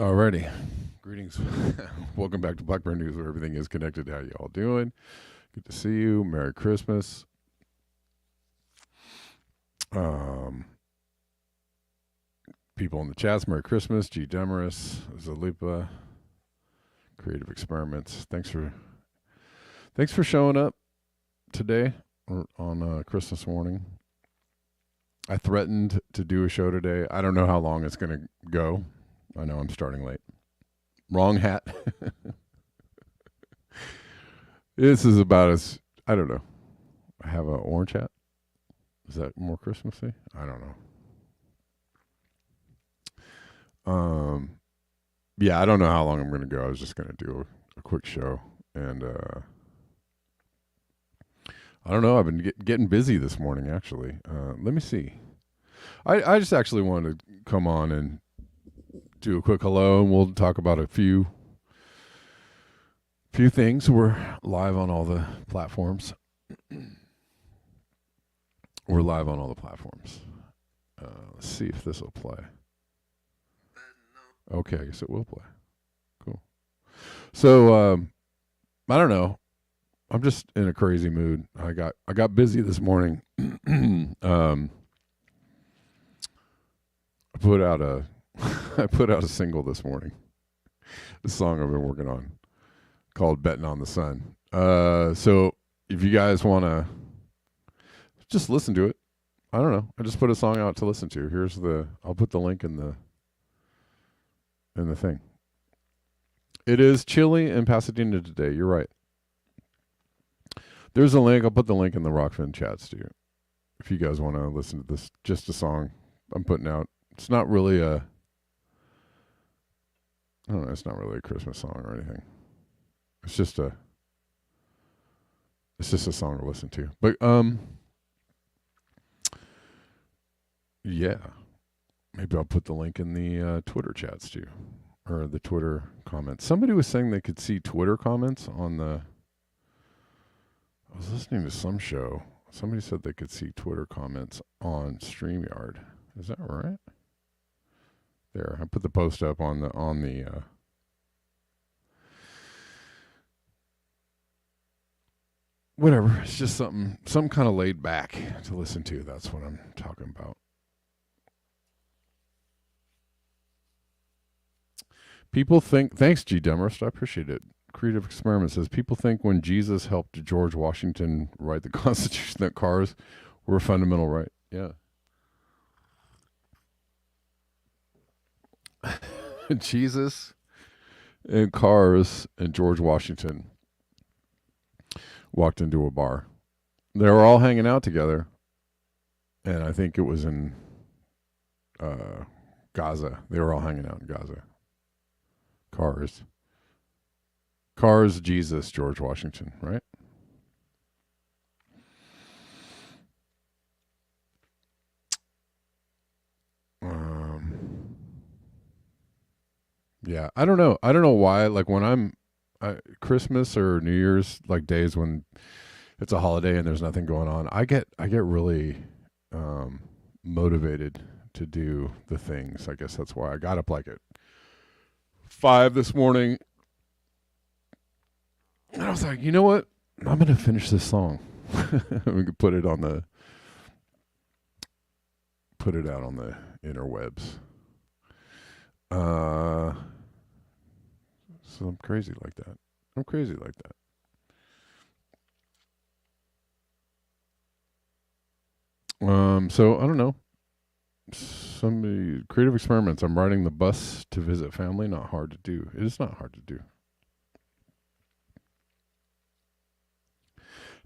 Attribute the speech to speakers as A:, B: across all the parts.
A: Alrighty. Greetings. Welcome back to Blackburn News, where everything is connected. How you all doing? Good to see you. Merry Christmas. People in the chats, Merry Christmas. G. Demarest, Zalipa, Creative Experiments. Thanks for showing up today on Christmas morning. I threatened to do a show today. I don't know how long it's going to go. I know I'm starting late. Wrong hat. This is about as, I don't know. I have an orange hat. Is that more Christmassy? I don't know. Yeah, I don't know how long I'm going to go. I was just going to do a quick show. And I don't know. I've been getting busy this morning, actually. Let me see. I just actually wanted to come on and do a quick hello, and we'll talk about a few things. We're live on all the platforms. Let's see if this will play. Okay, I guess it will play. Cool. So I don't know. I'm just in a crazy mood. I got busy this morning. I put out a single this morning. The song I've been working on called "Betting on the Sun." So if you guys want to just listen to it, I don't know. I just put a song out to listen to. I'll put the link in the thing. It is chilly in Pasadena today. You're right. There's a link. I'll put the link in the Rockfin chats too. If you guys want to listen to this, just a song I'm putting out. It's not really it's not really a Christmas song or anything. It's just a song to listen to. But yeah. Maybe I'll put the link in the Twitter chats too, or the Twitter comments. Somebody was saying they could see Twitter comments on the. I was listening to some show. Somebody said they could see Twitter comments on StreamYard. Is that right? There, I put the post up on the. Whatever. It's just some kind of laid back to listen to. That's what I'm talking about. People think, thanks G. Demarest, I appreciate it. Creative Experiment says, people think when Jesus helped George Washington write the Constitution that cars were a fundamental right. Yeah. Jesus and cars and George Washington walked into a bar. They were all hanging out together. And I think it was in Gaza. They were all hanging out in Gaza. Cars, Jesus, George Washington, right? Yeah, I don't know. I don't know why. Like when I'm Christmas or New Year's, like days when it's a holiday and there's nothing going on, I get really motivated to do the things. I guess that's why I got up like at 5 this morning. And I was like, you know what? I'm going to finish this song. We could put it out on the interwebs. So I'm crazy like that. So I don't know. Somebody Creative Experiments. I'm riding the bus to visit family. Not hard to do. It is not hard to do.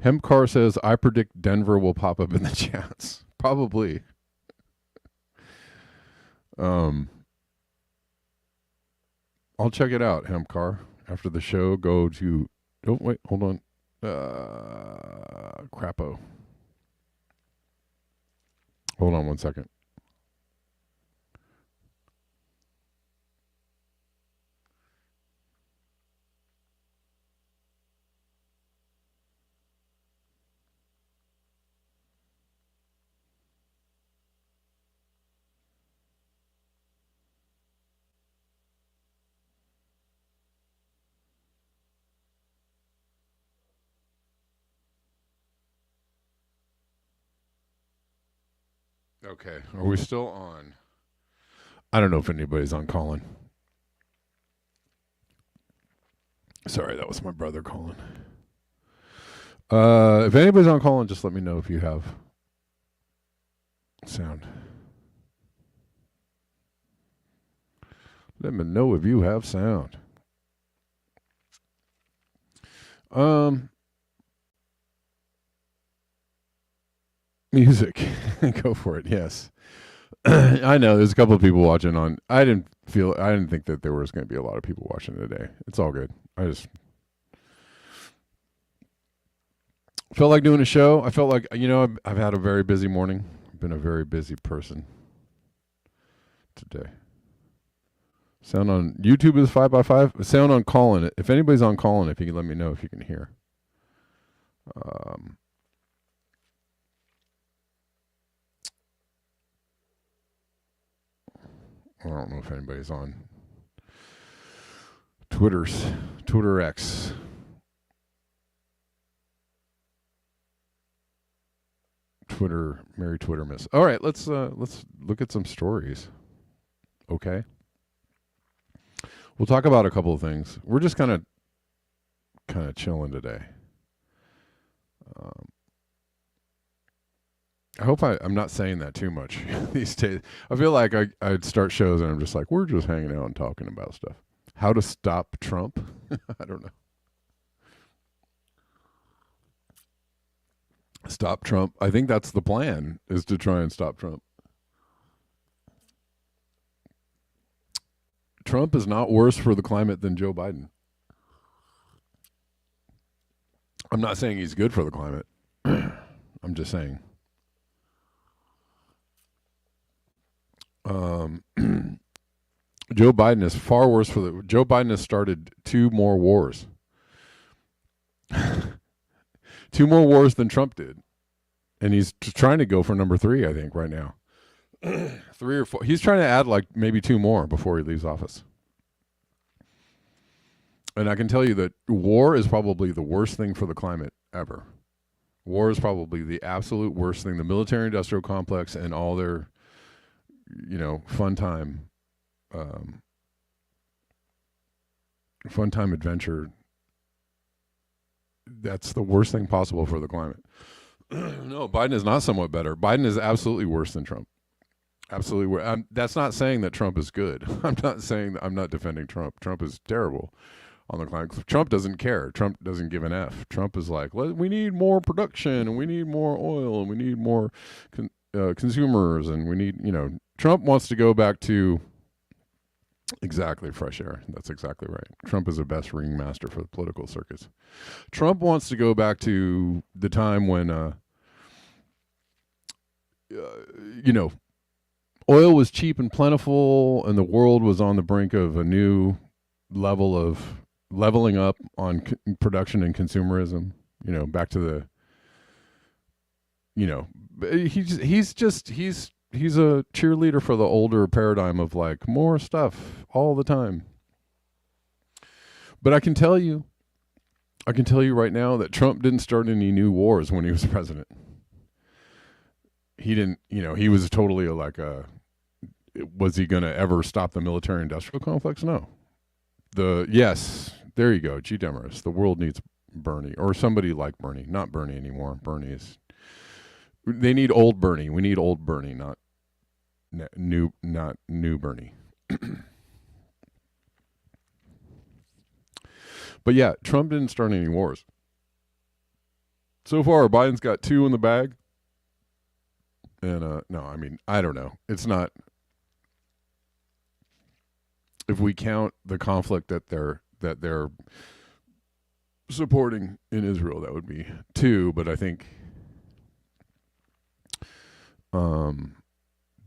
A: Hempcar says, I predict Denver will pop up in the chats. Probably. I'll check it out, Hempcar. After the show, go to... Oh, wait, hold on. Crapo. Hold on 1 second. Okay. Are we still on? I don't know if anybody's on calling. Sorry, that was my brother calling. If anybody's on calling, just let me know if you have sound. Let me know if you have sound. Music. Go for it. Yes. I know there's a couple of people watching on. I didn't think that there was going to be a lot of people watching today. It's all good. I just felt like doing a show. I felt like, I've had a very busy morning. I've been a very busy person today. Sound on YouTube is 5x5. Sound on calling. If anybody's on calling, if you can let me know if you can hear. I don't know if anybody's on Twitter X. Merry Twitter miss. All right, let's look at some stories. Okay. We'll talk about a couple of things. We're just kind of chilling today. I hope I'm not saying that too much these days. I feel like I'd start shows and I'm just like, we're just hanging out and talking about stuff. How to stop Trump? I don't know. Stop Trump. I think that's the plan, is to try and stop Trump. Trump is not worse for the climate than Joe Biden. I'm not saying he's good for the climate. I'm just saying. Joe Biden is far worse for the. Joe Biden has started 2 more wars. 2 more wars than Trump did. And he's trying to go for number 3, I think, right now. 3 or 4. He's trying to add like maybe 2 more before he leaves office. And I can tell you that war is probably the worst thing for the climate ever. War is probably the absolute worst thing. The military-industrial complex and all their, fun time adventure. That's the worst thing possible for the climate. No, Biden is not somewhat better. Biden is absolutely worse than Trump. Absolutely worse. That's not saying that Trump is good. I'm not saying that. I'm not defending Trump. Trump is terrible on the climate. Trump doesn't care. Trump doesn't give an F. Trump is like, we need more production, and we need more oil, and we need more consumers, and we need, Trump wants to go back to exactly fresh air. That's exactly right. Trump is the best ringmaster for the political circus. Trump wants to go back to the time when, oil was cheap and plentiful, and the world was on the brink of a new level of leveling up on production and consumerism. Back to the. He's a cheerleader for the older paradigm of like more stuff all the time. But I can tell you right now that Trump didn't start any new wars when he was president. He didn't, he was totally was he going to ever stop the military industrial complex? No. Yes, there you go. G. Demarest. The world needs Bernie, or somebody like Bernie. Not Bernie anymore. They need old Bernie. We need old Bernie, not new Bernie. But yeah, Trump didn't start any wars. So far, Biden's got 2 in the bag. And I don't know. It's not. If we count the conflict that they're supporting in Israel, that would be 2. But I think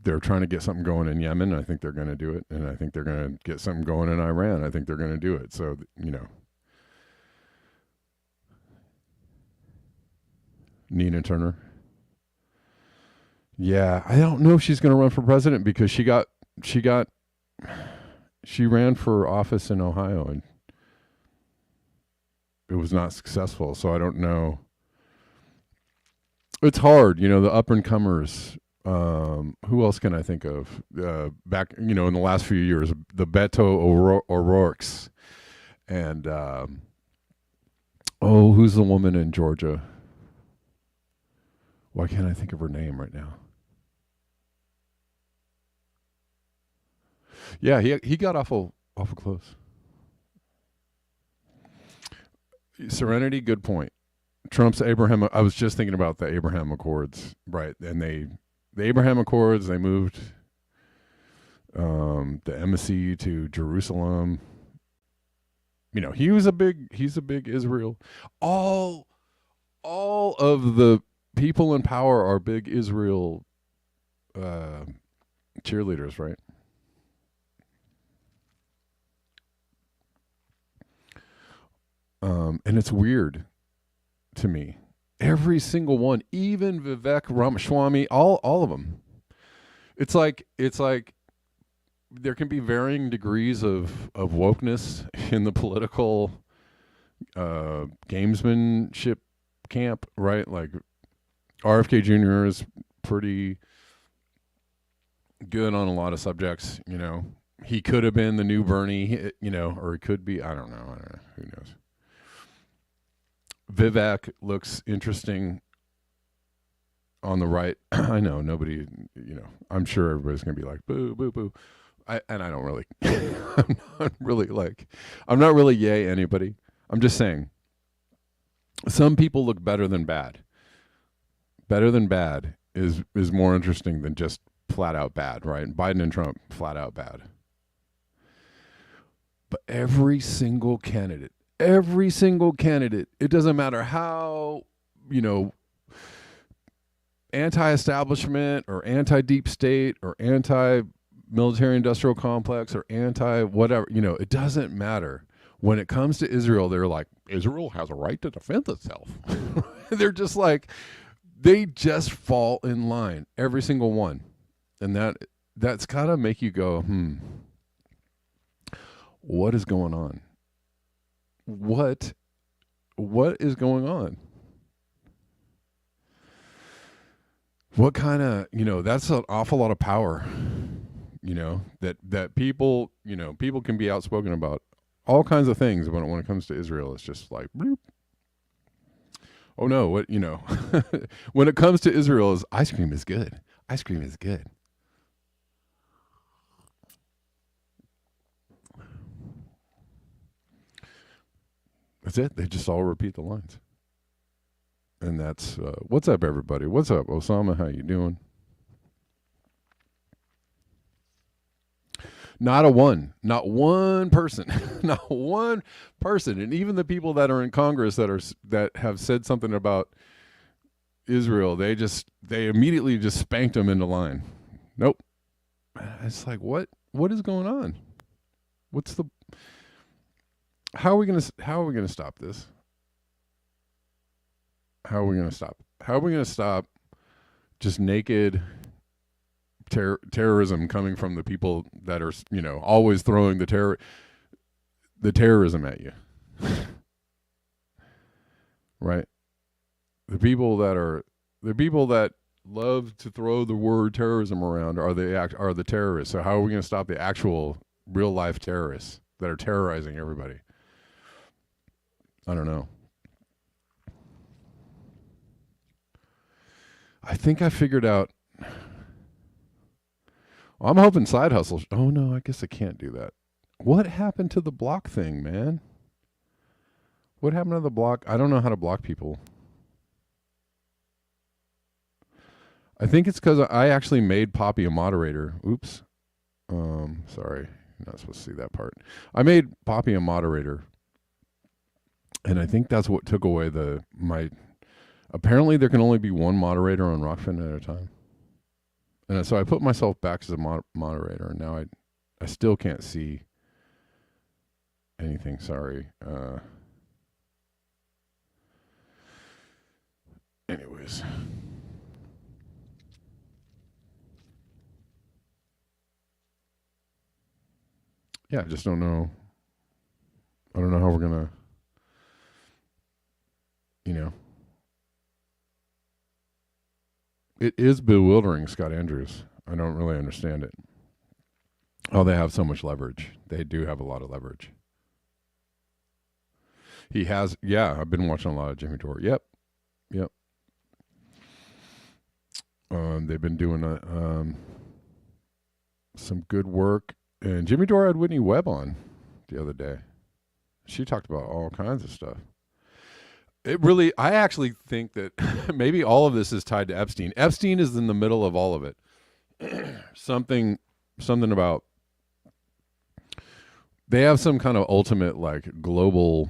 A: they're trying to get something going in Yemen. I think they're going to do it, and I think they're going to get something going in Iran. I think they're going to do it. So Nina Turner. Yeah, I don't know if she's going to run for president because she ran for office in Ohio and it was not successful. So I don't know. It's hard, the up and comers. Who else can I think of? Back, in the last few years, the Beto O'Rourke's, and who's the woman in Georgia? Why can't I think of her name right now? Yeah, he got awful close. Serenity, good point. Trump's Abraham. I was just thinking about the Abraham Accords, right? And the Abraham Accords, they moved the embassy to Jerusalem. He's a big Israel. All of the people in power are big Israel cheerleaders, right? And it's weird to me. Every single one, even Vivek Ramaswamy, all of them. It's like there can be varying degrees of wokeness in the political gamesmanship camp, right? Like RFK Jr. is pretty good on a lot of subjects. He could have been the new Bernie, or he could be. I don't know. Who knows? Vivek looks interesting on the right. I know nobody, I'm sure everybody's going to be like, boo, boo, boo. I don't really, I'm not really yay anybody. I'm just saying, some people look better than bad. Better than bad is more interesting than just flat out bad, right? Biden and Trump, flat out bad. But every single candidate, it doesn't matter how, anti-establishment or anti-deep state or anti-military industrial complex or anti-whatever, it doesn't matter. When it comes to Israel, they're like, Israel has a right to defend itself. They're just like, they just fall in line, every single one. And that's kind of make you go, what is going on? What is going on? What kind of, that's an awful lot of power, that people, people can be outspoken about all kinds of things when it comes to Israel. It's just like, bloop. Oh no, what, when it comes to Israel, is ice cream is good. Ice cream is good. That's it. They just all repeat the lines. And that's, what's up, everybody? What's up, Osama? How you doing? Not one person, not one person. And even the people that are in Congress that have said something about Israel, they immediately just spanked them into line. Nope. It's like, what is going on? How are we going to stop this? How are we going to stop just naked terrorism coming from the people that are, always throwing the terrorism at you? Right? The people that love to throw the word terrorism around are the terrorists. So how are we going to stop the actual real life terrorists that are terrorizing everybody? I don't know. I think I figured out. I'm hoping side hustles. Oh no, I guess I can't do that. What happened to the block thing, man? What happened to the block? I don't know how to block people. I think it's because I actually made Poppy a moderator. Oops. Sorry. You're not supposed to see that part. I made Poppy a moderator. And I think that's what took away apparently there can only be one moderator on Rockfin at a time. And so I put myself back as a moderator, and now I still can't see anything. Sorry. Anyways. Yeah, I just don't know. I don't know how we're going to, It is bewildering, Scott Andrews. I don't really understand it. Oh, they have so much leverage. They do have a lot of leverage. He has, yeah, I've been watching a lot of Jimmy Dore. Yep. They've been doing some good work. And Jimmy Dore had Whitney Webb on the other day. She talked about all kinds of stuff. I actually think that maybe all of this is tied to Epstein. Epstein is in the middle of all of it. something about, they have some kind of ultimate like global,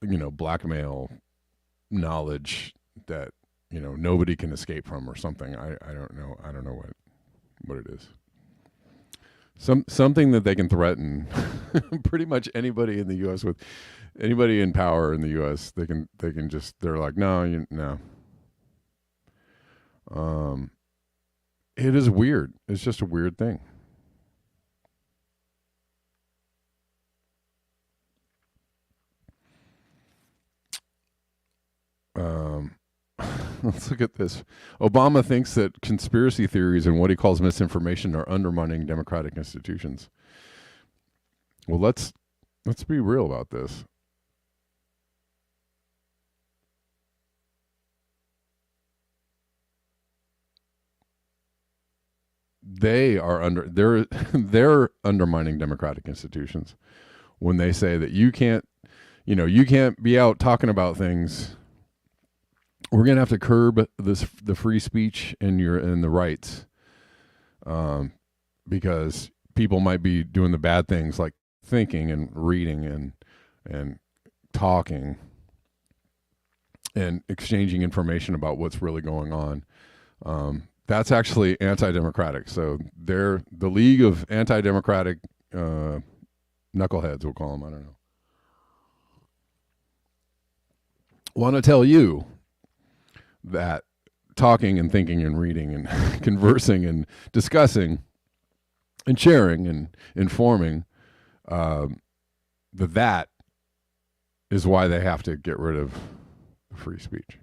A: blackmail knowledge that, nobody can escape from or something. I don't know. I don't know what it is. Something that they can threaten pretty much anybody in the U.S. with. Anybody in power in the U.S., they can just, they're like, no. It is weird. It's just a weird thing. Let's look at this. Obama thinks that conspiracy theories and what he calls misinformation are undermining democratic institutions. Well, let's be real about this. They're undermining democratic institutions when they say that you can't be out talking about things. We're gonna have to curb the free speech and the rights, because people might be doing the bad things like thinking and reading and talking and exchanging information about what's really going on. That's actually anti-democratic. So they're the League of Anti-Democratic Knuckleheads, we'll call them. I don't know. Want to tell you that talking and thinking and reading and conversing and discussing and sharing and informing, that is why they have to get rid of free speech.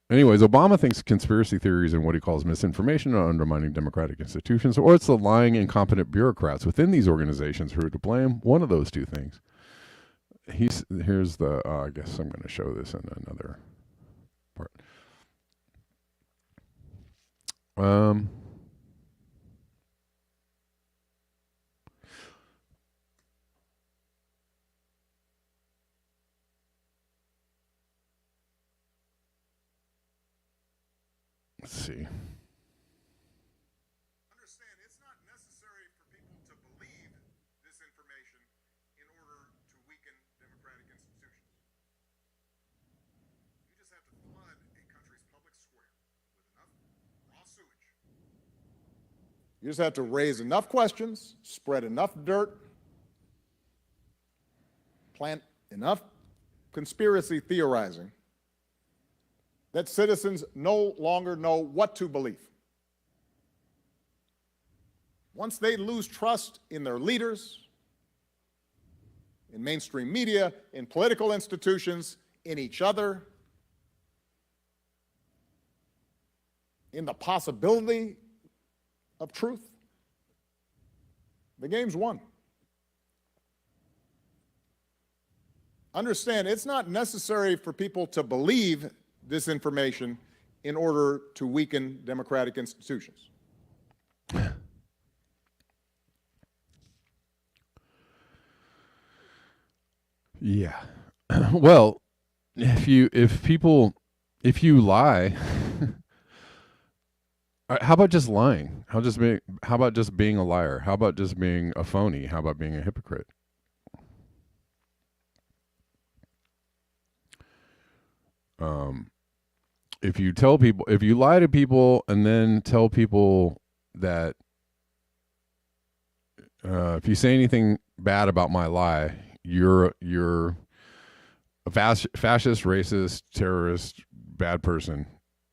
A: Anyways, Obama thinks conspiracy theories and what he calls misinformation are undermining democratic institutions, or it's the lying, incompetent bureaucrats within these organizations who are to blame. One of those two things. Here's the. I guess I'm going to show this in another part. Let's see.
B: Understand, it's not necessary for people to believe this information in order to weaken democratic institutions. You just have to flood a country's public square with enough raw sewage. You just have to raise enough questions, spread enough dirt, plant enough conspiracy theorizing that citizens no longer know what to believe. Once they lose trust in their leaders, in mainstream media, in political institutions, in each other, in the possibility of truth, the game's won. Understand, it's not necessary for people to believe this information in order to weaken democratic institutions.
A: Yeah. Well, if you lie, how about just lying? How about just being a liar? How about just being a phony? How about being a hypocrite? If you lie to people and then tell people that if you say anything bad about my lie, you're a fascist, racist, terrorist, bad person.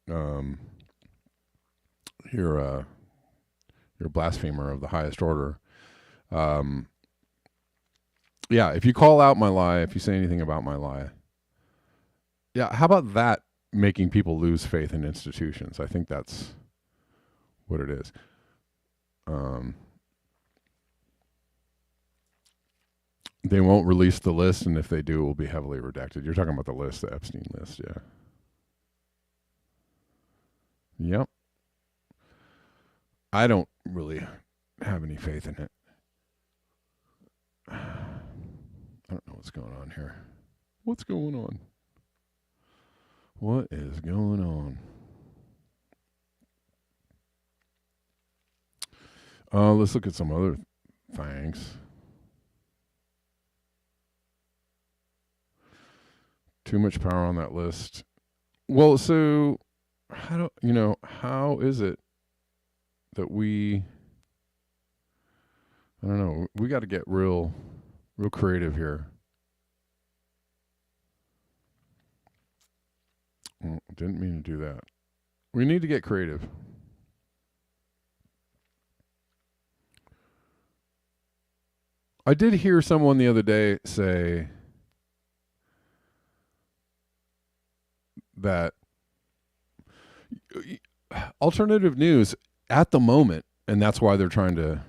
A: You're a blasphemer of the highest order. Yeah, if you call out my lie, if you say anything about my lie, yeah, how about that making people lose faith in institutions. I think that's what it is. They won't release the list, and if they do, it will be heavily redacted. You're talking about the list, the Epstein list, yeah. Yep. I don't really have any faith in it. I don't know what's going on here. What's going on? What is going on? Let's look at some other things. Too much power on that list. Well, so how is it that I don't know, we got to get real creative here. Didn't mean to do that. We need to get creative. I did hear someone the other day say that alternative news at the moment, and that's why they're trying to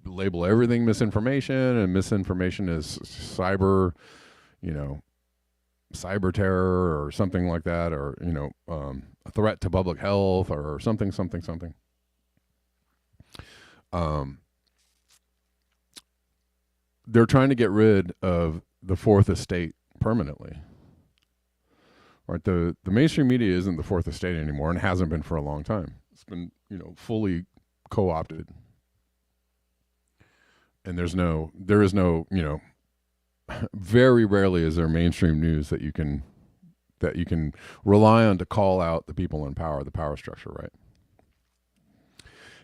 A: label everything misinformation, and misinformation is cyber terror or something like that, or a threat to public health or something. They're trying to get rid of the fourth estate permanently. Right, the mainstream media isn't the fourth estate anymore, and hasn't been for a long time. It's been fully co-opted, and there is no very rarely is there mainstream news that you can rely on to call out the people in power, the power structure, right?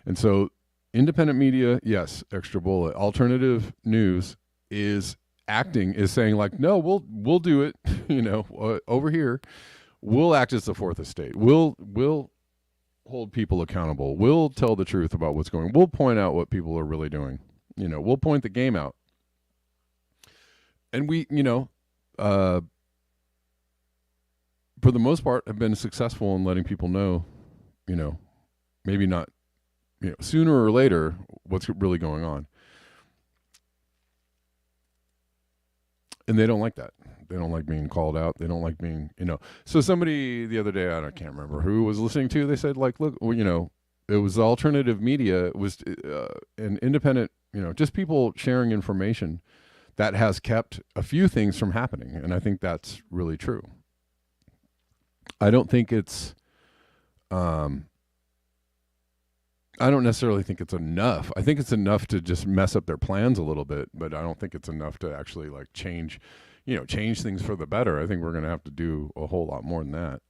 A: And so independent media, yes, extra bullet. Alternative news is saying like, no, we'll do it, over here. We'll act as the fourth estate. We'll hold people accountable. We'll tell the truth about what's going on. We'll point out what people are really doing. We'll point the game out. And we, for the most part, have been successful in letting people know, maybe not, sooner or later, what's really going on. And they don't like that. They don't like being called out. They don't like being, So somebody the other day, I can't remember who was listening to, they said, like, look, well, it was alternative media. It was an independent, just people sharing information that has kept a few things from happening. And I think that's really true. I don't think it's, I don't necessarily think it's enough. I think it's enough to just mess up their plans a little bit, but I don't think it's enough to actually like change things for the better. I think we're going to have to do a whole lot more than that.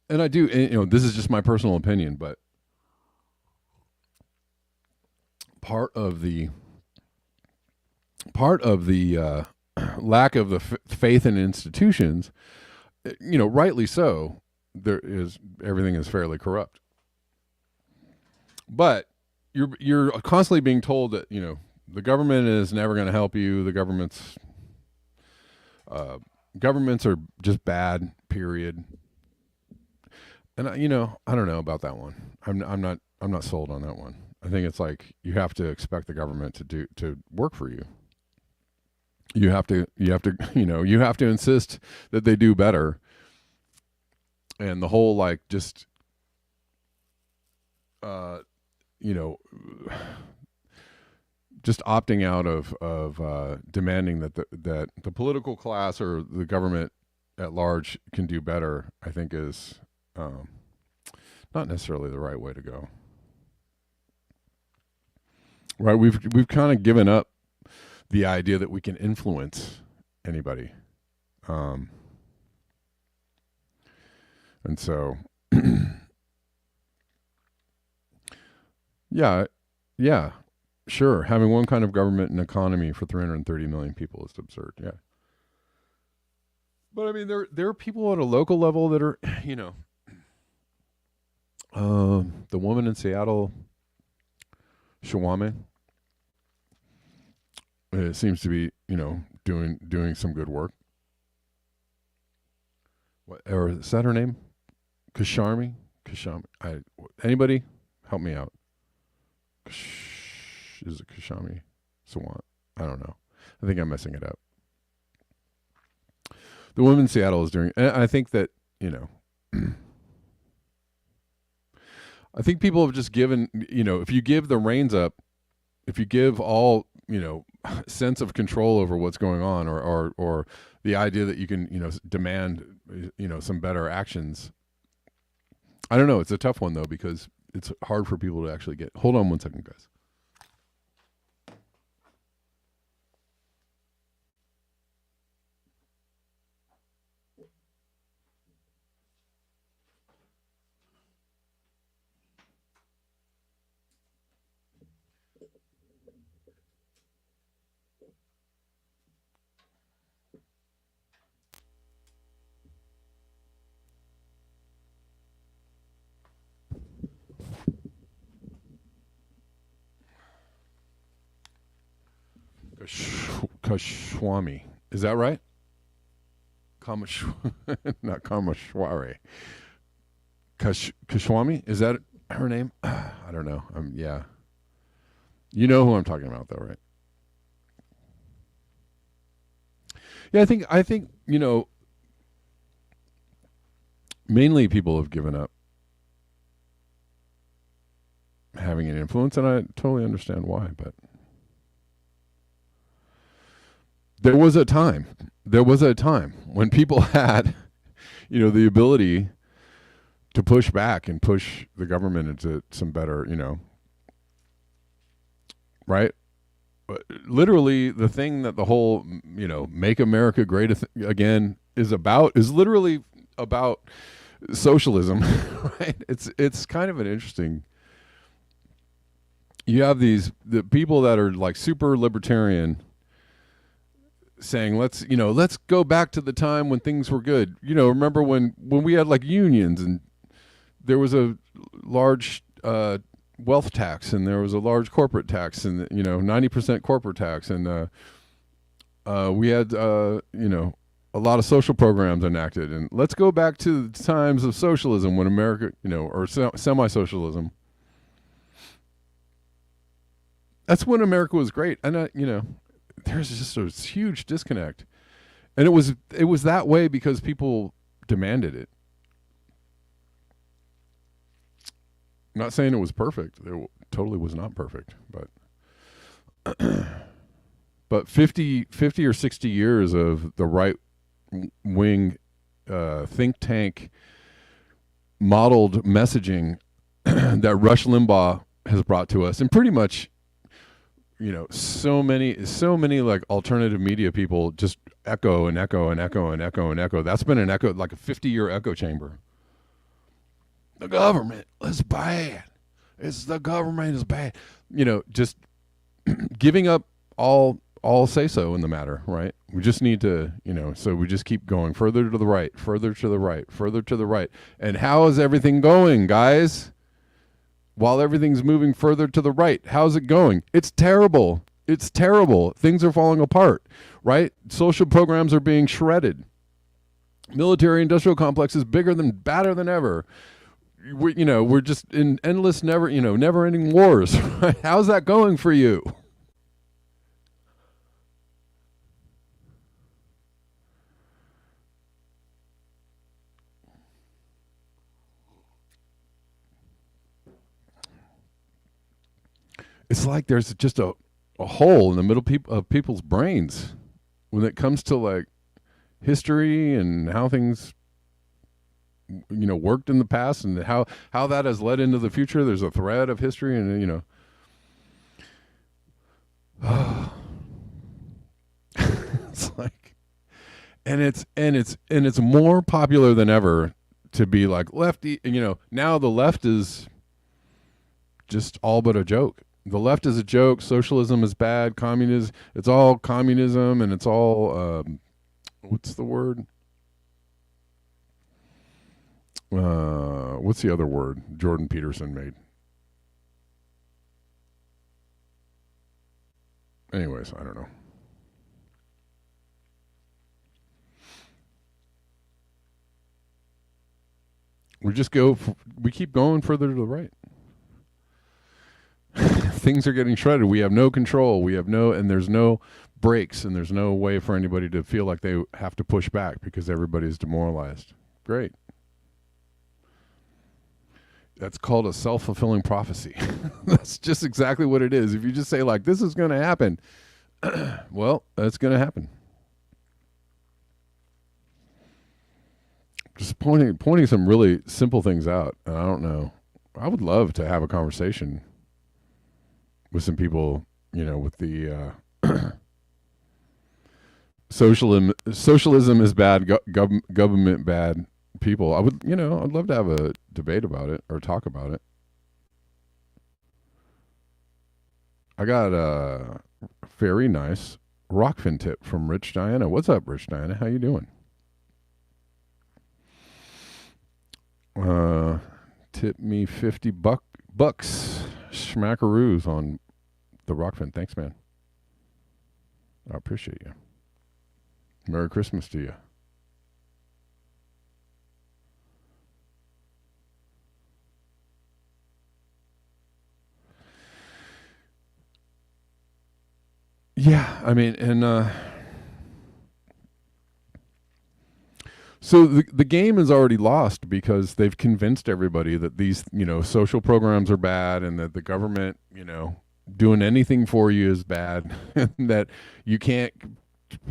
A: And I do, this is just my personal opinion, but part of the lack of the faith in institutions, rightly so, everything is fairly corrupt. But you're constantly being told that the government is never going to help you. The governments are just bad. Period. And I don't know about that one. I'm not sold on that one. I think it's like you have to expect the government to work for you. You have to insist that they do better. And the whole like just just opting out of demanding that the political class or the government at large can do better, I think is not necessarily the right way to go. Right, we've kind of given up the idea that we can influence anybody, and so yeah, sure, having one kind of government and economy for 330 million people is absurd. Yeah, but I mean, there are people at a local level that are The woman in Seattle, Kwami, it seems to be, doing some good work. What, or is that her name? Kashami? Anybody help me out? Is it Kashami Sawant? I don't know. I think I'm messing it up. The woman in Seattle is doing, and I think that, I think people have just given, if you give the reins up, if you give all, sense of control over what's going on, or the idea that you can, demand, some better actions. I don't know. It's a tough one though, because it's hard for people to actually get. Hold on one second, guys. Kashwami. Is that right? Not Kamashwari. Kashwami? Is that her name? I don't know. Yeah. You know who I'm talking about, though, right? Yeah, I think mainly people have given up having an influence, and I totally understand why. But there was a time when people had, the ability to push back and push the government into some better, right? Literally, the thing that the whole, make America great again is literally about socialism, right? It's kind of an interesting. You have the people that are like super libertarian, saying let's go back to the time when things were good. Remember when we had like unions, and there was a large wealth tax, and there was a large corporate tax, and 90% corporate tax, and we had a lot of social programs enacted. And let's go back to the times of socialism when America, or semi-socialism. That's when America was great. And there's just a huge disconnect, and it was that way because people demanded it. I'm not saying it was perfect. It totally was not perfect, but 50 or 60 years of the right wing think tank modeled messaging that Rush Limbaugh has brought to us, and pretty much so many like alternative media people just echo and echo and echo and echo and echo. That's been an echo, like a 50-year echo chamber. The government is bad. The government is bad. Just giving up all say so in the matter, right? We just need to, so we just keep going further to the right, further to the right, further to the right. And how is everything going, guys? While everything's moving further to the right, how's it going? It's terrible. It's terrible. Things are falling apart, right? Social programs are being shredded. Military industrial complex is badder than ever. We're just in endless, never ending wars. Right? How's that going for you? It's like there's just a hole in the middle of people's brains when it comes to like history and how things worked in the past, and how that has led into the future. There's a thread of history, and it's like, and it's more popular than ever to be like lefty. Now the left is just all but a joke. The left is a joke. Socialism is bad. Communism, it's all communism, and it's all what's the word? What's the other word Jordan Peterson made? Anyways, I don't know. We keep going further to the right. Things are getting shredded. We have no control. And there's no brakes, and there's no way for anybody to feel like they have to push back because everybody's demoralized. Great. That's called a self-fulfilling prophecy. That's just exactly what it is. If you just say, like, this is going to happen, well, that's going to happen. Just pointing some really simple things out. And I don't know. I would love to have a conversation with some people, with the socialism is bad, government bad people. I'd love to have a debate about it or talk about it. I got a very nice Rockfin tip from Rich Diana. What's up, Rich Diana? How you doing? Tip me $50 schmackaroos on the Rockfin. Thanks, man. I appreciate you. Merry Christmas to you. Yeah, I mean, and so the game is already lost because they've convinced everybody that these, social programs are bad and that the government, doing anything for you is bad, and that you can't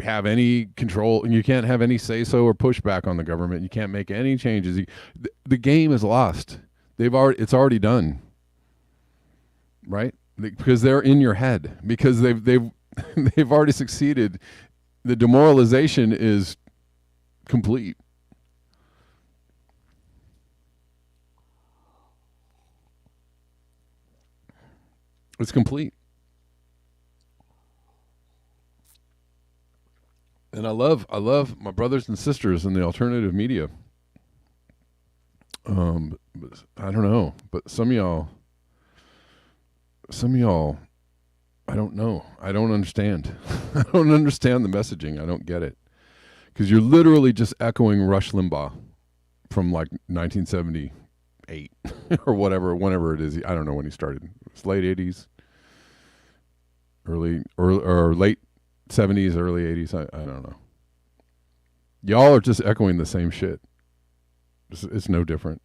A: have any control and you can't have any say-so or pushback on the government. You can't make any changes. The game is lost. It's already done, right? Because they're in your head, because they've already succeeded. The demoralization is complete. It's complete. And I love my brothers and sisters in the alternative media. I don't know, but some of y'all, I don't know. I don't understand. I don't understand the messaging. I don't get it. Because you're literally just echoing Rush Limbaugh from like 1978 or whenever it is. I don't know when he started. It's late 80s, or late 70s, early 80s. I don't know. Y'all are just echoing the same shit. It's no different.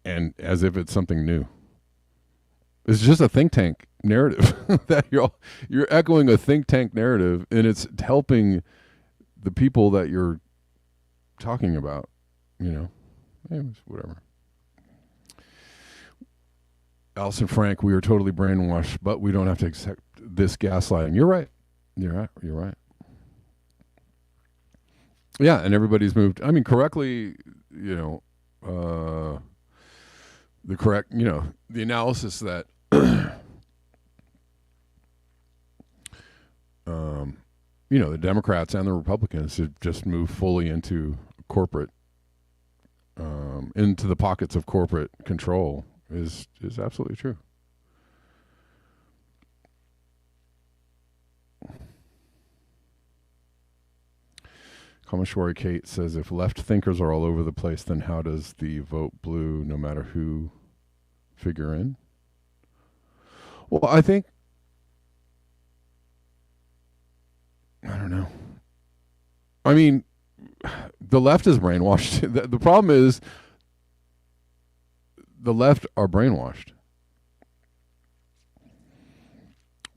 A: And as if it's something new. It's just a think tank narrative that you're echoing a think tank narrative, and it's helping the people that you're talking about, Anyways, whatever. Alison Frank, we are totally brainwashed, but we don't have to accept this gaslighting. You're right. You're right. Yeah, and everybody's moved. I mean, correctly, the correct, the analysis that the Democrats and the Republicans have just moved fully into corporate, into the pockets of corporate control is absolutely true. Kameshwari Kate says, if left thinkers are all over the place, then how does the vote blue, no matter who, figure in? Well, I think, I don't know. I mean, the left is brainwashed. The problem is the left are brainwashed.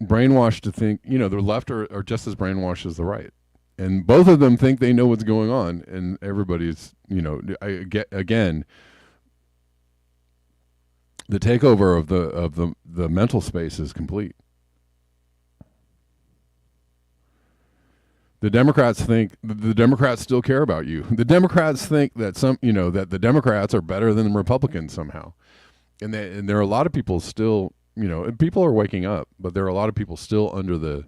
A: Brainwashed to think, the left are just as brainwashed as the right. And both of them think they know what's going on, and everybody's, again, the takeover of the mental space is complete. The Democrats think the Democrats still care about you. The Democrats think that that the Democrats are better than the Republicans somehow, and there are a lot of people still, people are waking up, but there are a lot of people still under the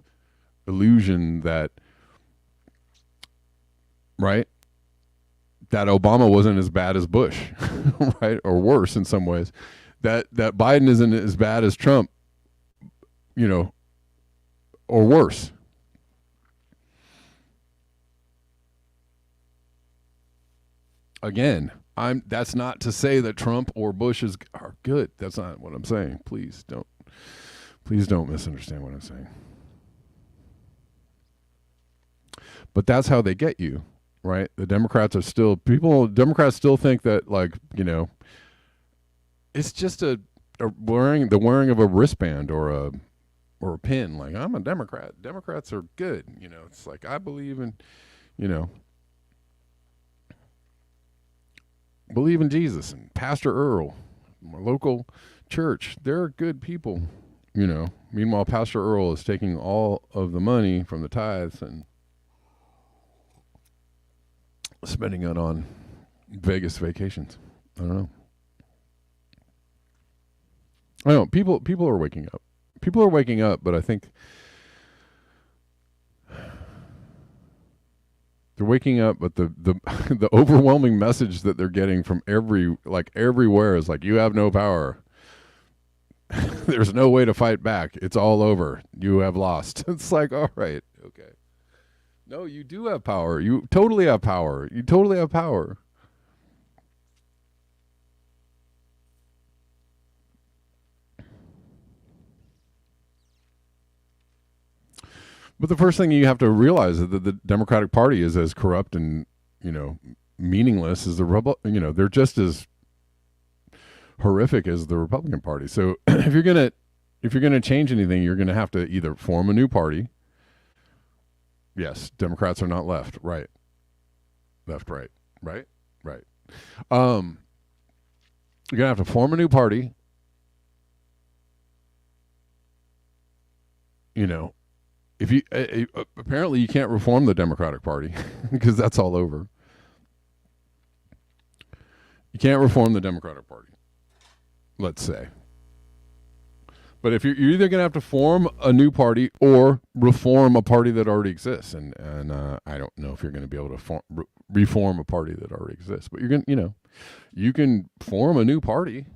A: illusion that, right, that Obama wasn't as bad as Bush, right? Or worse in some ways. That Biden isn't as bad as Trump, you know, or worse. Again, that's not to say that Trump or Bush are good. That's not what I'm saying. Please don't misunderstand what I'm saying. But that's how they get you, right? The Democrats still think that, like, you know, it's just a wearing of a wristband or a pin. Like, I'm a Democrat. Democrats are good. You know, it's like, I believe in, you know, believe in Jesus and Pastor Earl, my local church. They're good people, you know. Meanwhile, Pastor Earl is taking all of the money from the tithes and spending it on Vegas vacations. I don't know. I don't know. People are waking up. People are waking up, but I think they're waking up, but the the overwhelming message that they're getting from everywhere is like, you have no power. There's no way to fight back. It's all over. You have lost. It's like, all right, okay. No, you do have power. You totally have power. You totally have power. But the first thing you have to realize is that the Democratic Party is as corrupt and, you know, meaningless as they're just as horrific as the Republican Party. So if you're gonna change anything, you're gonna have to either form a new party. Yes, Democrats are not left, right. Left, right, right, right. You're gonna have to form a new party. You know, if you apparently you can't reform the Democratic Party because that's all over. You can't reform the Democratic Party, let's say. But if you're either going to have to form a new party or reform a party that already exists, and I don't know if you're going to be able to reform a party that already exists, but you're going, you know, you can form a new party.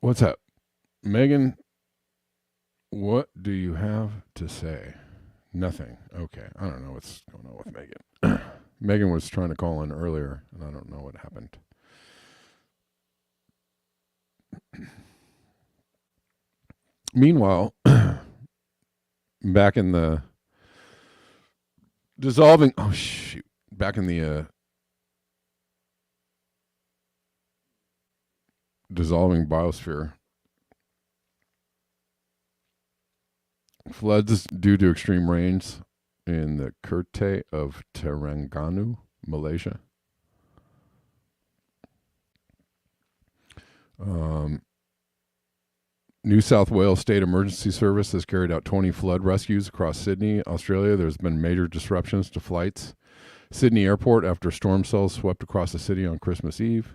A: What's up, Megan? What do you have to say? Nothing. Okay, I don't know what's going on with Megan. Megan was trying to call in earlier, and I don't know what happened. Meanwhile, back in the dissolving, back in the dissolving biosphere, floods due to extreme rains in the Kerteh of Terengganu, Malaysia. New South Wales State Emergency Service has carried out 20 flood rescues across Sydney, Australia. There's been major disruptions to flights. Sydney Airport after storm cells swept across the city on Christmas Eve.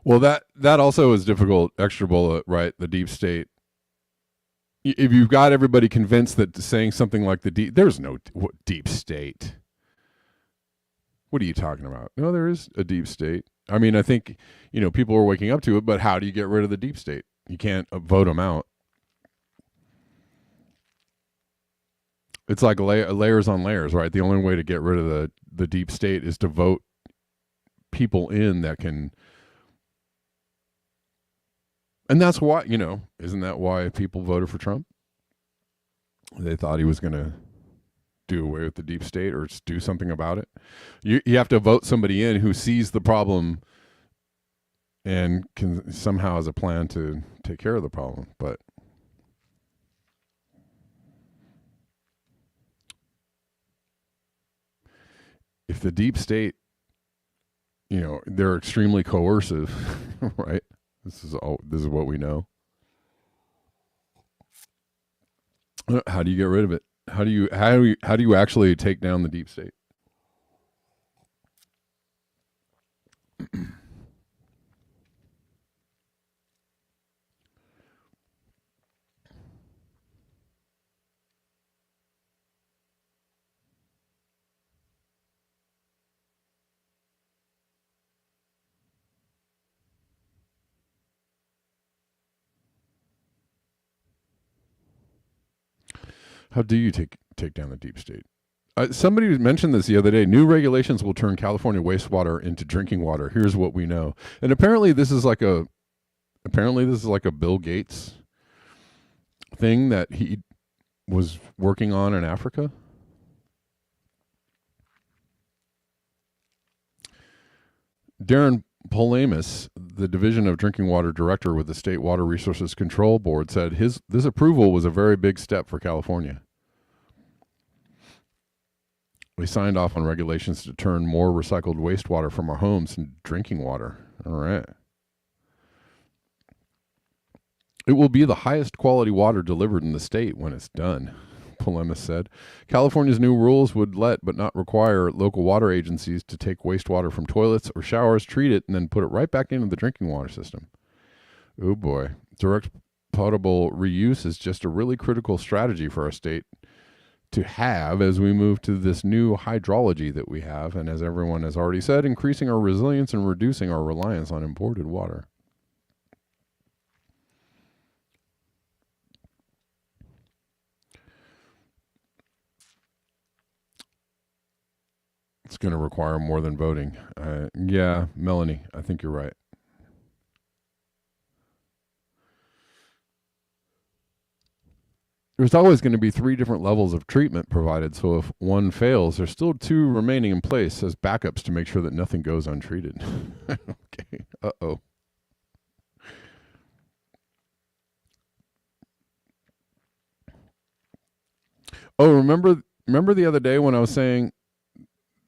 A: Well, that also is difficult. Extra bullet, right? The deep state. If you've got everybody convinced that saying something like there's no deep state. What are you talking about? No, there is a deep state. I mean, I think, you know, people are waking up to it, but how do you get rid of the deep state? You can't vote them out. It's like layers on layers, right? The only way to get rid of the deep state is to vote people in that can. And that's why, you know, isn't that why people voted for Trump? They thought he was going to do away with the deep state or do something about it. You have to vote somebody in who sees the problem and can somehow has a plan to take care of the problem. But if the deep state, you know, they're extremely coercive, right? This is what we know. How do you get rid of it? How do you actually take down the deep state? How do you take down the deep state? Somebody mentioned this the other day. New regulations will turn California wastewater into drinking water. Here's what we know. And apparently this is like a Bill Gates thing that he was working on in Africa. Darren Polamis, the Division of Drinking Water Director with the State Water Resources Control Board, said this approval was a very big step for California. We signed off on regulations to turn more recycled wastewater from our homes into drinking water. All right. It will be the highest quality water delivered in the state when it's done, Polamis said. California's new rules would let but not require local water agencies to take wastewater from toilets or showers, treat it, and then put it right back into the drinking water system. Oh boy. Direct potable reuse is just a really critical strategy for our state to have as we move to this new hydrology that we have, and as everyone has already said, increasing our resilience and reducing our reliance on imported water. It's going to require more than voting. Yeah, Melanie, I think you're right. There's always going to be 3 different levels of treatment provided, so if one fails, there's still 2 remaining in place as backups to make sure that nothing goes untreated. Okay, uh-oh. Oh, remember the other day when I was saying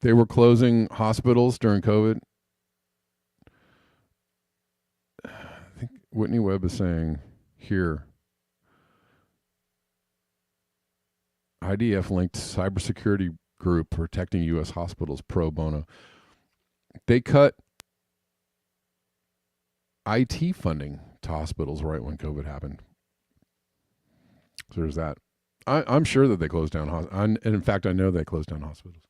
A: they were closing hospitals during COVID? I think Whitney Webb is saying here, IDF linked cybersecurity group protecting U.S. hospitals pro bono. They cut IT funding to hospitals right when COVID happened. So there's that. I'm sure that they closed down hospitals. And in fact, I know they closed down hospitals.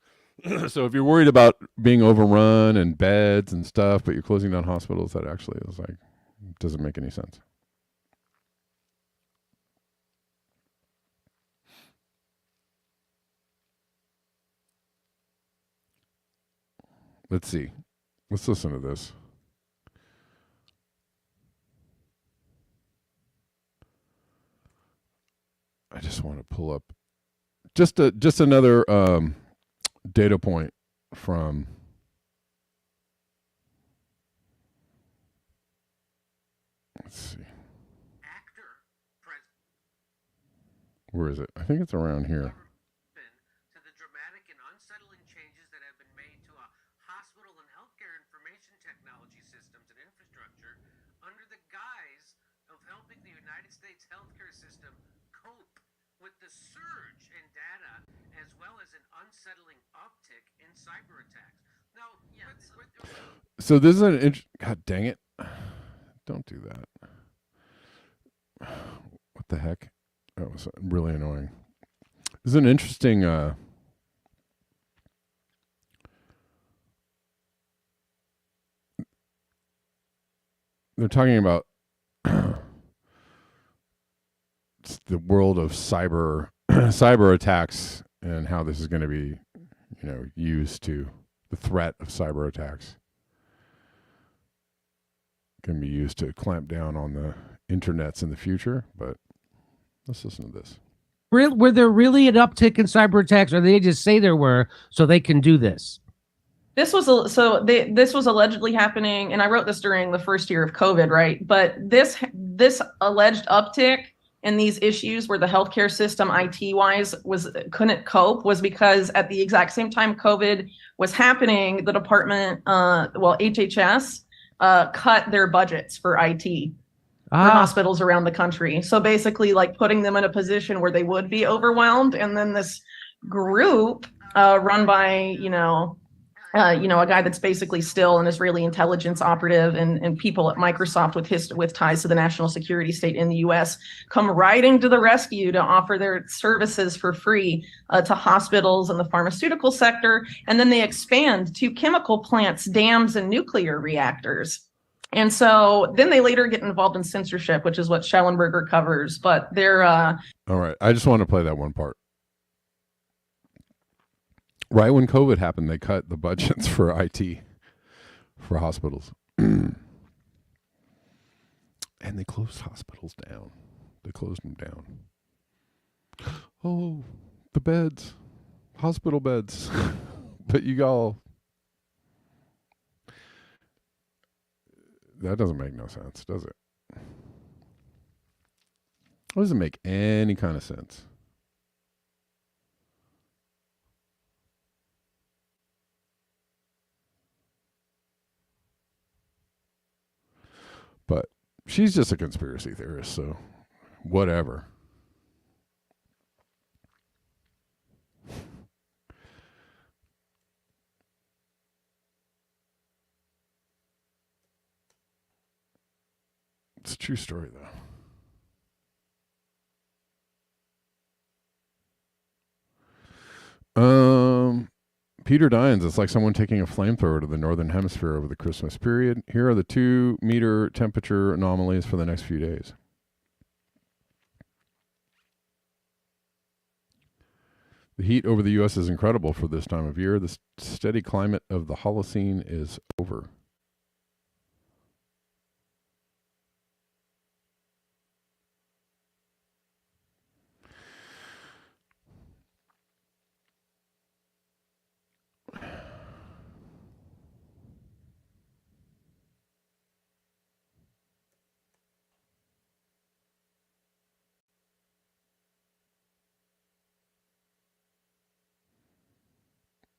A: So if you're worried about being overrun and beds and stuff, but you're closing down hospitals, that actually is like, doesn't make any sense. Let's see. Let's listen to this. I just want to pull up just another data point from let's see. Where is it? I think it's around here.
C: To the dramatic and unsettling changes that have been made to a hospital and healthcare information technology systems and infrastructure under the guise of helping the United States healthcare system cope with the surge in data as well as an unsettling uptick in cyber attacks. Now, yeah,
A: so this is God dang it. Don't do that. What the heck? That was really annoying. This is an interesting they're talking about the world of cyber attacks and how this is going to be, used to the threat of cyber attacks can be used to clamp down on the internets in the future. But let's listen to this.
D: Were there really an uptick in cyber attacks, or did they just say there were so they can do this?
E: This was allegedly happening, and I wrote this during the first year of COVID, right? But this alleged uptick in these issues where the healthcare system IT-wise couldn't cope was because at the exact same time COVID was happening, the department, HHS, cut their budgets for IT. for hospitals around the country. So basically, like putting them in a position where they would be overwhelmed, and then this group run by a guy that's basically still an Israeli intelligence operative, and people at Microsoft with ties to the national security state in the U.S. come riding to the rescue to offer their services for free to hospitals and the pharmaceutical sector. And then they expand to chemical plants, dams, and nuclear reactors. And so then they later get involved in censorship, which is what Schellenberger covers. But they're
A: all right. I just want to play that one part. Right when COVID happened, they cut the budgets for IT for hospitals. And they closed hospitals down. They closed them down. Oh, the beds, hospital beds. But you all, that doesn't make no sense, does it? It doesn't make any kind of sense. But she's just a conspiracy theorist, so whatever. It's a true story, though. Peter Dines, it's like someone taking a flamethrower to the northern hemisphere over the Christmas period. Here are the 2-meter temperature anomalies for the next few days. The heat over the U.S. is incredible for this time of year. The steady climate of the Holocene is over.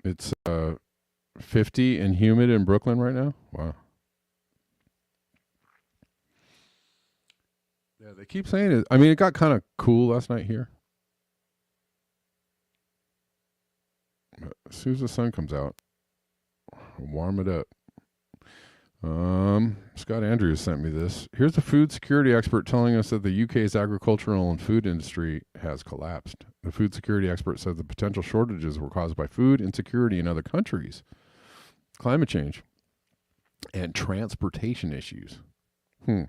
A: It's 50 and humid in Brooklyn right now. Wow. Yeah, they keep saying it. I mean, it got kind of cool last night here. But as soon as the sun comes out, warm it up. Scott Andrews sent me this. Here's a food security expert telling us that the UK's agricultural and food industry has collapsed. The food security expert said the potential shortages were caused by food insecurity in other countries, climate change, and transportation issues. He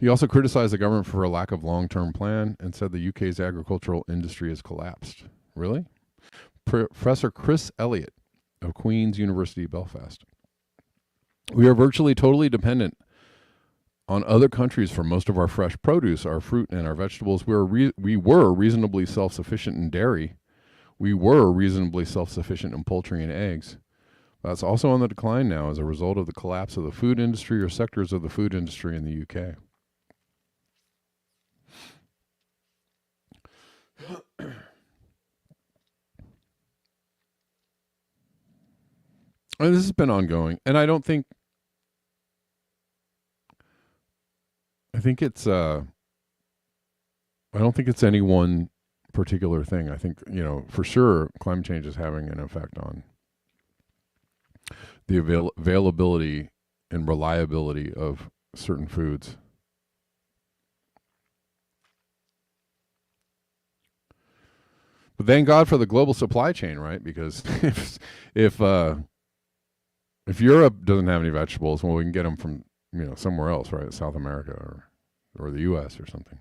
A: also criticized the government for a lack of long-term plan and said the UK's agricultural industry has collapsed. Really? Professor Chris Elliott of Queen's University, Belfast. We are virtually totally dependent on other countries for most of our fresh produce, our fruit, and our vegetables. We were reasonably self-sufficient in dairy. We were reasonably self-sufficient in poultry and eggs. That's also on the decline now as a result of the collapse of the food industry or sectors of the food industry in the UK. And this has been ongoing, and I don't think. I think it's. I don't think it's any one particular thing. I think for sure climate change is having an effect on the availability and reliability of certain foods. But thank God for the global supply chain, right? Because if Europe doesn't have any vegetables, well, we can get them from somewhere else, right? South America or the U.S. or something.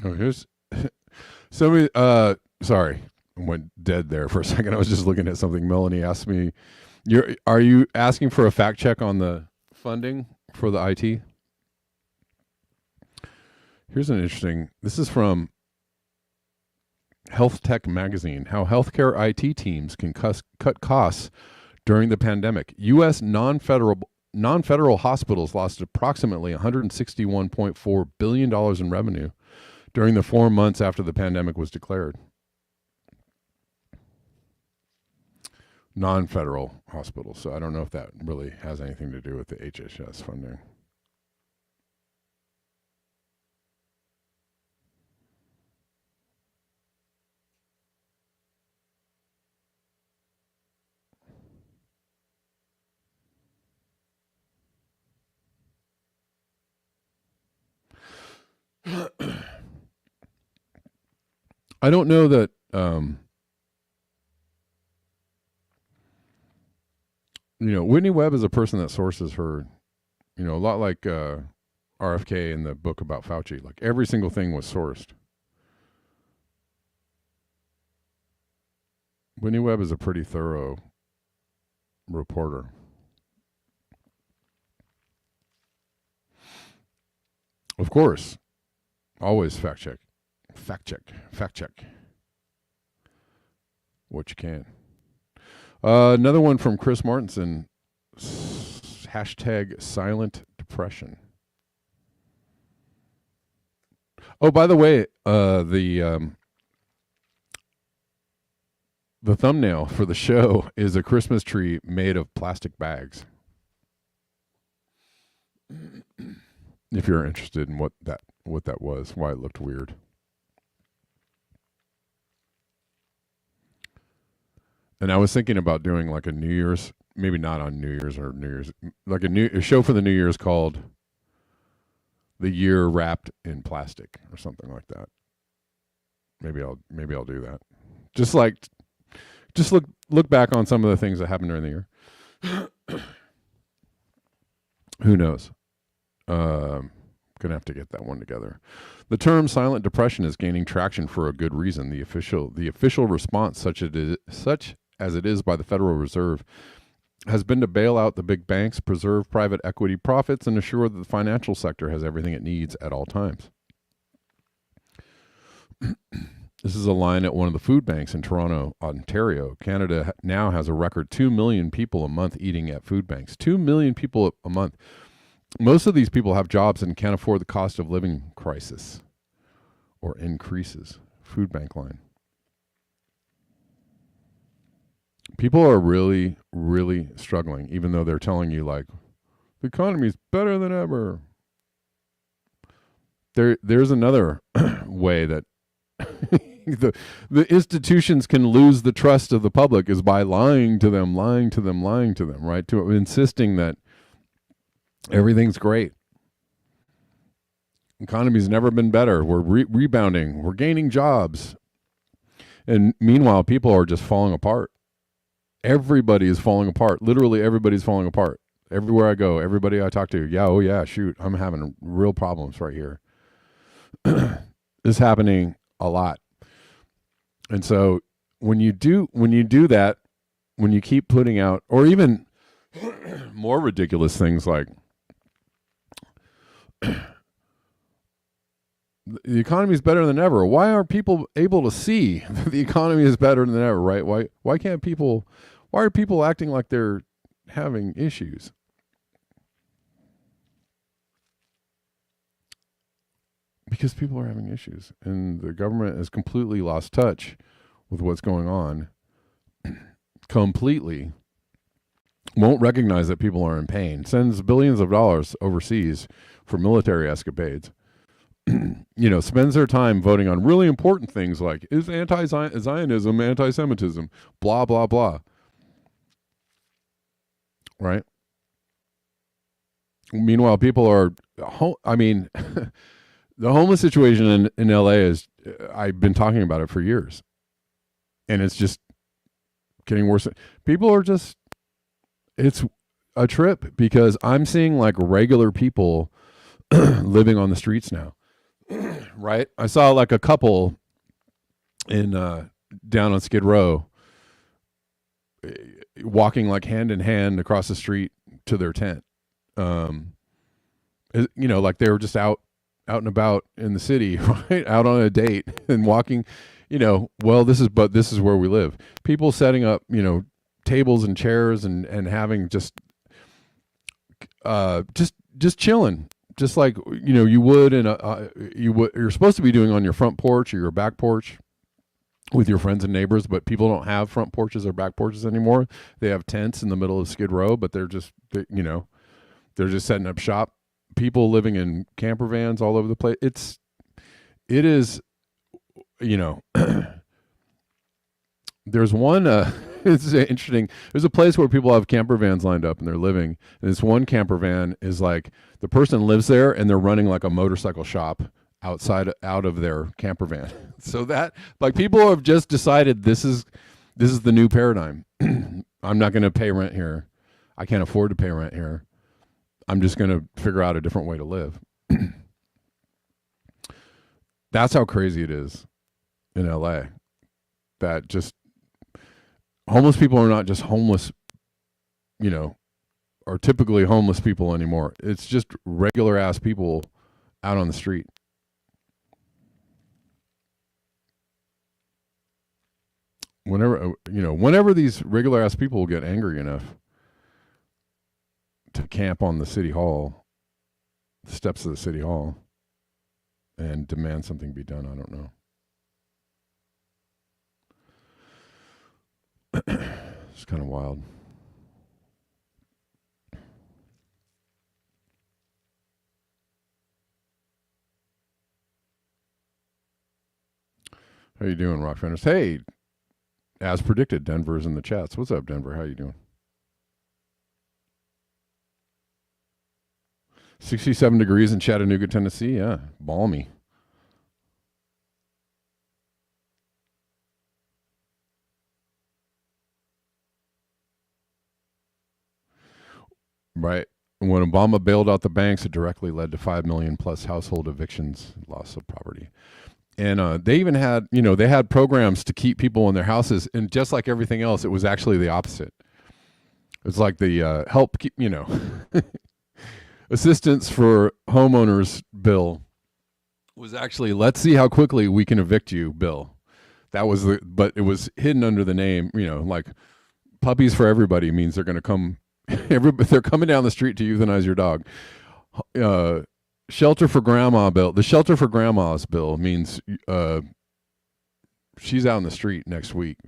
A: Oh, here's somebody. Sorry, I went dead there for a second. I was just looking at something. Melanie asked me, Are you asking for a fact check on the funding for the IT?" Here's an interesting. This is from Health Tech Magazine. How healthcare IT teams can cut costs during the pandemic. U.S. non-federal hospitals lost approximately $161.4 billion in revenue during the 4 months after the pandemic was declared. Non-federal hospitals. So I don't know if that really has anything to do with the HHS funding. I don't know that Whitney Webb is a person that sources her, a lot like RFK in the book about Fauci. Like every single thing was sourced. Whitney Webb is a pretty thorough reporter. Of course, always fact check what you can. Another one from Chris Martinson. Hashtag silent depression. Oh, by the way, the thumbnail for the show is a Christmas tree made of plastic bags. If you're interested in what that was, why it looked weird. And I was thinking about doing like a New Year's, maybe not on New Year's or New Year's, like a show for the New Year's called "The Year Wrapped in Plastic" or something like that. Maybe I'll do that. Just look back on some of the things that happened during the year. Who knows? Gonna have to get that one together. The term silent depression is gaining traction for a good reason. The official response, such as it is by the Federal Reserve, has been to bail out the big banks, preserve private equity profits, and assure that the financial sector has everything it needs at all times. This is a line at one of the food banks in Toronto, Ontario. Canada now has a record 2 million people a month eating at food banks. 2 million people a month. Most of these people have jobs and can't afford the cost of living crisis or increases. Food bank line. People are really, really struggling, even though they're telling you like the economy is better than ever. There's another way that the institutions can lose the trust of the public is by lying to them, right? To insisting that everything's great. Economy's never been better. We're rebounding. We're gaining jobs. And meanwhile, people are just falling apart. Everybody is falling apart. Literally, everybody's falling apart. Everywhere I go, everybody I talk to, shoot, I'm having real problems right here. This is happening a lot. And so when you do that, when you keep putting out, or even more ridiculous things like the economy is better than ever. Why are people able to see that the economy is better than ever, right? Why are people acting like they're having issues? Because people are having issues, and the government has completely lost touch with what's going on. Completely. Won't recognize that people are in pain. Sends billions of dollars overseas for military escapades. Spends their time voting on really important things like, is anti-Zionism anti-Semitism? Blah, blah, blah. Right? Meanwhile, people are, the homeless situation in LA is, I've been talking about it for years. And it's just getting worse. People are just, it's a trip because I'm seeing like regular people living on the streets now. right? I saw like a couple in down on Skid Row walking like hand in hand across the street to their tent. Like they were just out and about in the city, right? Out on a date and walking, this is where we live. People setting up, tables and chairs and having just chilling, just like you would you're supposed to be doing on your front porch or your back porch with your friends and neighbors, but people don't have front porches or back porches anymore. They have tents in the middle of Skid Row, but they're just setting up shop. People living in camper vans all over the place. It is, there's one, it's interesting. There's a place where people have camper vans lined up and they're living. And this one camper van is like, the person lives there and they're running like a motorcycle shop out of their camper van. So that, like, people have just decided this is the new paradigm. I'm not going to pay rent here. I can't afford to pay rent here. I'm just going to figure out a different way to live. That's how crazy it is in LA. That just homeless people are not just homeless, are typically homeless people anymore. It's just regular ass people out on the street. Whenever these regular ass people will get angry enough to camp on the city hall, the steps of the city hall, and demand something be done, I don't know. It's kind of wild. How you doing, Rock Fenders? Hey, as predicted, Denver's in the chats. What's up, Denver? How you doing? 67 degrees in Chattanooga, Tennessee. Yeah, balmy. Right. When Obama bailed out the banks, it directly led to 5 million plus household evictions, loss of property. And they even had, they had programs to keep people in their houses. And just like everything else, it was actually the opposite. It's like the help keep, assistance for homeowners bill was actually, let's see how quickly we can evict you bill. That was but it was hidden under the name, like puppies for everybody means they're going to come, they're coming down the street to euthanize your dog. Shelter for grandma bill. The shelter for grandma's bill means she's out in the street next week.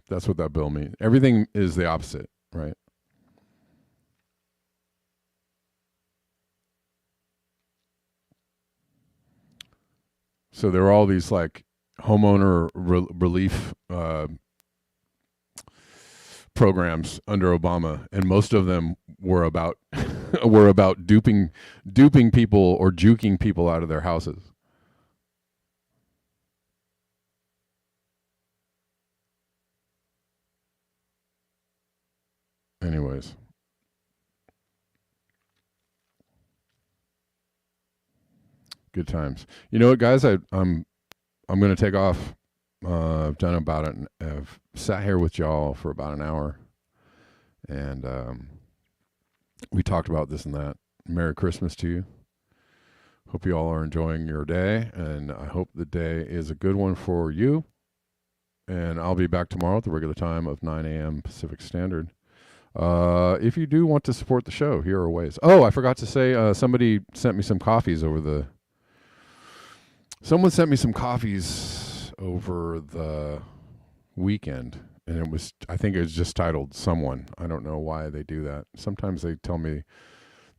A: That's what that bill means. Everything is the opposite, right? So there are all these like homeowner relief programs under Obama, and most of them were about duping people or juking people out of their houses. Anyways, good times. You know what, guys? I'm going to take off. I've done about it. I've sat here with y'all for about an hour, and we talked about this and that. Merry Christmas to you. Hope you all are enjoying your day, and I hope the day is a good one for you. And I'll be back tomorrow at the regular time of 9 a.m. Pacific Standard. If you do want to support the show, here are ways. Oh, I forgot to say, somebody sent me some coffees Someone sent me some coffees over the weekend, and I think it was just titled Someone. I don't know why they do that. Sometimes they tell me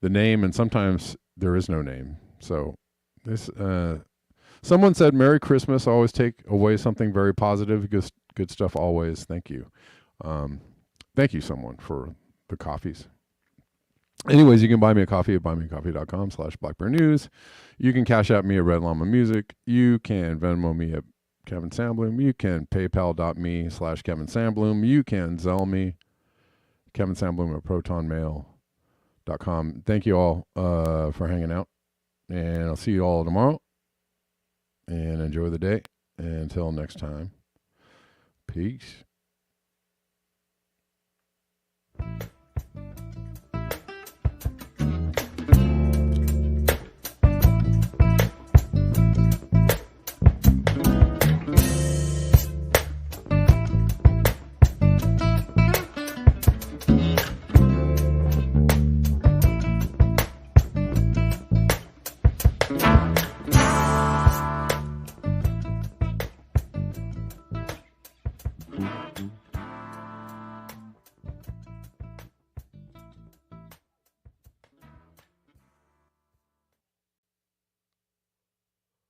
A: the name, and sometimes there is no name. So this, someone said, Merry Christmas. Always take away something very positive. Good stuff always. Thank you. Thank you, someone, for the coffees. Anyways, you can buy me a coffee at buymeacoffee.com/BlackBearNews. You can cash out me at Red Llama Music. You can Venmo me at Kevin Sandbloom. You can PayPal.me/Kevin Sandbloom. You can Zelle me, Kevin Sandbloom at ProtonMail.com. Thank you all for hanging out, and I'll see you all tomorrow. and enjoy the day. And until next time, peace.